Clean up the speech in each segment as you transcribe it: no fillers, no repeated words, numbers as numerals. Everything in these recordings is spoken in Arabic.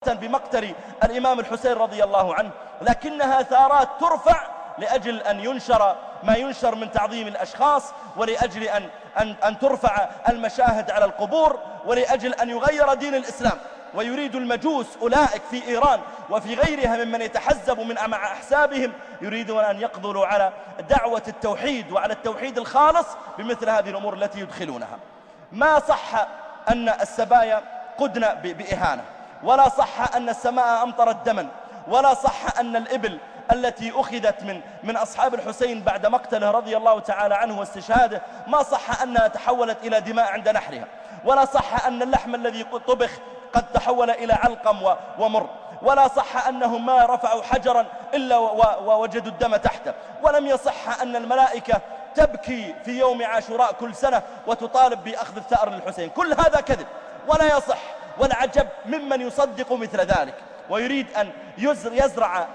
بمقتل الإمام الحسين رضي الله عنه، لكنها ثارات ترفع لأجل أن ينشر ما ينشر من تعظيم الأشخاص، ولأجل أن ترفع المشاهد على القبور، ولأجل أن يغير دين الإسلام. ويريد المجوس أولئك في إيران وفي غيرها ممن يتحزب مع أحسابهم يريدون أن يقضوا على دعوة التوحيد وعلى التوحيد الخالص بمثل هذه الأمور التي يدخلونها. ما صح أن السبايا قدن بإهانة، ولا صح أن السماء أمطرت دما، ولا صح أن الإبل التي أخذت من أصحاب الحسين بعد مقتله رضي الله تعالى عنه واستشهاده ما صح أنها تحولت إلى دماء عند نحرها، ولا صح أن اللحم الذي طبخ قد تحول إلى علقم ومر، ولا صح أنهم ما رفعوا حجرا إلا ووجدوا الدم تحته، ولم يصح أن الملائكة تبكي في يوم عاشوراء كل سنة وتطالب بأخذ الثأر للحسين. كل هذا كذب ولا يصح، والعجب ممن يصدق مثل ذلك ويريد أن يزرع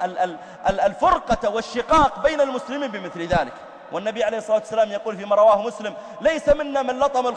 الفرقة والشقاق بين المسلمين بمثل ذلك. والنبي عليه الصلاة والسلام يقول فيما رواه مسلم: ليس منا من لطم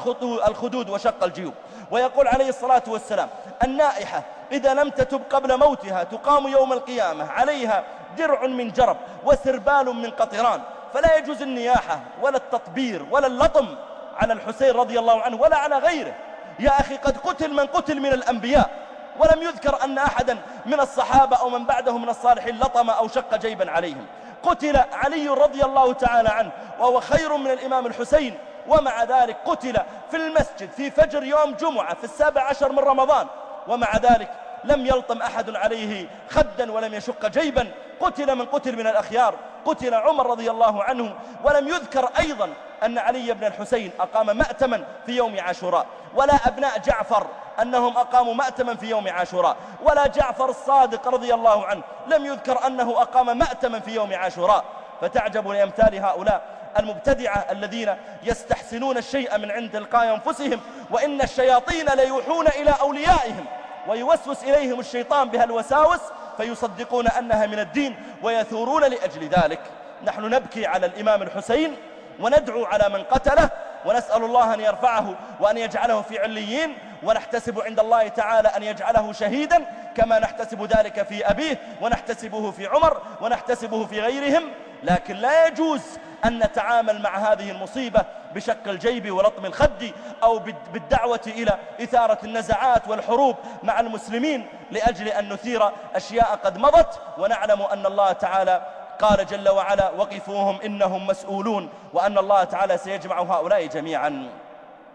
الخدود وشق الجيوب. ويقول عليه الصلاة والسلام: النائحة إذا لم تتب قبل موتها تقام يوم القيامة عليها درع من جرب وسربال من قطران. فلا يجوز النياحة ولا التطبير ولا اللطم على الحسين رضي الله عنه ولا على غيره. يا أخي قد قتل من قتل من الأنبياء، ولم يذكر أن أحدا من الصحابة أو من بعده من الصالحين لطم أو شق جيبا عليهم. قتل علي رضي الله تعالى عنه وهو خير من الإمام الحسين، ومع ذلك قتل في المسجد في فجر يوم جمعة في 17 من رمضان، ومع ذلك لم يلطم أحد عليه خدا ولم يشق جيبا. قتل من قتل من الأخيار، قتل عمر رضي الله عنه، ولم يذكر أيضا أن علي بن الحسين أقام مأتما في يوم عاشوراء، ولا أبناء جعفر أنهم أقاموا مأتما في يوم عاشوراء، ولا جعفر الصادق رضي الله عنه لم يذكر أنه أقام مأتما في يوم عاشوراء. فتعجب لأمثال هؤلاء المبتدعة الذين يستحسنون الشيء من عند تلقاء أنفسهم، وإن الشياطين ليوحون إلى أوليائهم ويوسوس إليهم الشيطان بها الوساوس فيصدقون أنها من الدين ويثورون لأجل ذلك. نحن نبكي على الإمام الحسين وندعو على من قتله، ونسأل الله أن يرفعه وأن يجعله في عليين، ونحتسب عند الله تعالى أن يجعله شهيدا كما نحتسب ذلك في أبيه ونحتسبه في عمر ونحتسبه في غيرهم. لكن لا يجوز أن نتعامل مع هذه المصيبة بشق الجيب ولطم الخد أو بالدعوة إلى إثارة النزعات والحروب مع المسلمين لأجل أن نثير أشياء قد مضت، ونعلم أن الله تعالى قال جل وعلا: وقفوهم إنهم مسؤولون، وأن الله تعالى سيجمع هؤلاء جميعا.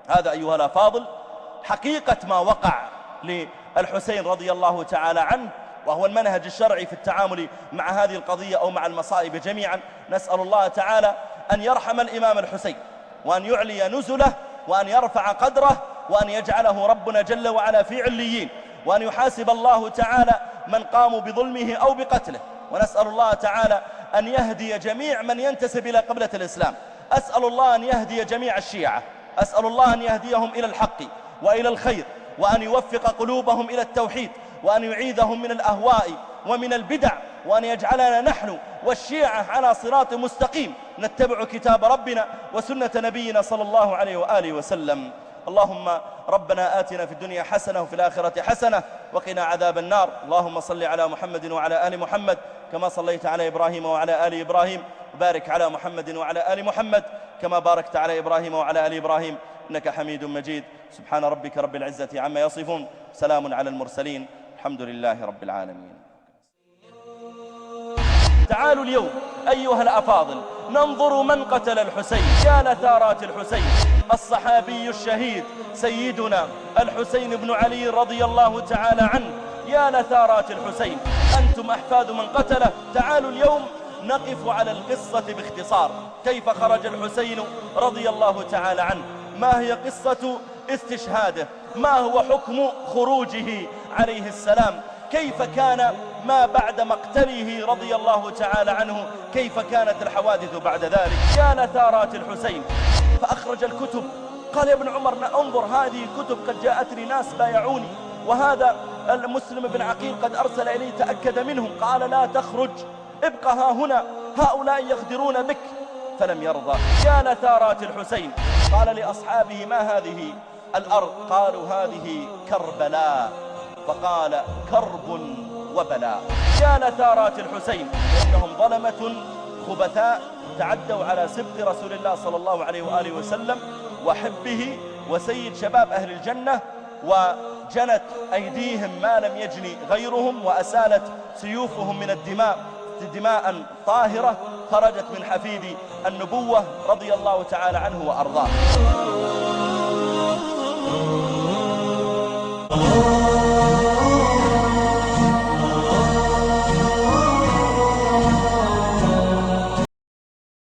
هذا أيها الأفاضل حقيقة ما وقع للحسين رضي الله تعالى عنه، وهو المنهج الشرعي في التعامل مع هذه القضية أو مع المصائب جميعا. نسأل الله تعالى أن يرحم الإمام الحسين، وأن يعلي نزله، وأن يرفع قدره، وأن يجعله ربنا جل وعلا في عليين، وأن يحاسب الله تعالى من قاموا بظلمه أو بقتله. ونسأل الله تعالى أن يهدي جميع من ينتسب إلى قبلة الإسلام. أسأل الله أن يهدي جميع الشيعة، أسأل الله أن يهديهم إلى الحق وإلى الخير، وأن يوفق قلوبهم إلى التوحيد، وأن يعيذهم من الأهواء ومن البدع، وأن يجعلنا نحن والشيعة على صراط مستقيم نتبع كتاب ربنا وسنة نبينا صلى الله عليه وآله وسلم. اللهم ربنا آتنا في الدنيا حسنة وفي الآخرة حسنة وقنا عذاب النار. اللهم صل على محمد وعلى آل محمد كما صليت على إبراهيم وعلى آل إبراهيم، وبارك على محمد وعلى آل محمد كما باركت على إبراهيم وعلى آل إبراهيم إنك حميد مجيد. سبحان ربك رب العزة عما يصفون، سلام على المرسلين، الحمد لله رب العالمين. تعالوا اليوم أيها الأفاضل ننظر من قتل الحسين. يا لثارات الحسين، الصحابي الشهيد سيدنا الحسين بن علي رضي الله تعالى عنه. يا لثارات الحسين، أنتم أحفاد من قتله. تعالوا اليوم نقف على القصة باختصار. كيف خرج الحسين رضي الله تعالى عنه؟ ما هي قصة استشهاده؟ ما هو حكم خروجه عليه السلام؟ كيف كان ما بعد مقتله رضي الله تعالى عنه؟ كيف كانت الحوادث بعد ذلك؟ يا لثارات الحسين. فأخرج الكتب، قال يا ابن عمر انظر هذه الكتب قد جاءتني ناس بايعوني، وهذا المسلم بن عقيل قد أرسل إلي تأكد منهم. قال لا تخرج، ابقى ها هنا، هؤلاء يغدرون بك. فلم يرضى. يا لثارات الحسين. قال لأصحابه ما هذه الأرض؟ قالوا هذه كربلاء. فقال كرب وبلاء. يا لثارات الحسين، إنهم ظلمة خبثاء تعدوا على سبط رسول الله صلى الله عليه وآله وسلم وحبه وسيد شباب أهل الجنة، وجنت أيديهم ما لم يجني غيرهم، وأسالت سيوفهم من الدماء دماء طاهرة خرجت من حفيد النبوة رضي الله تعالى عنه وأرضاه.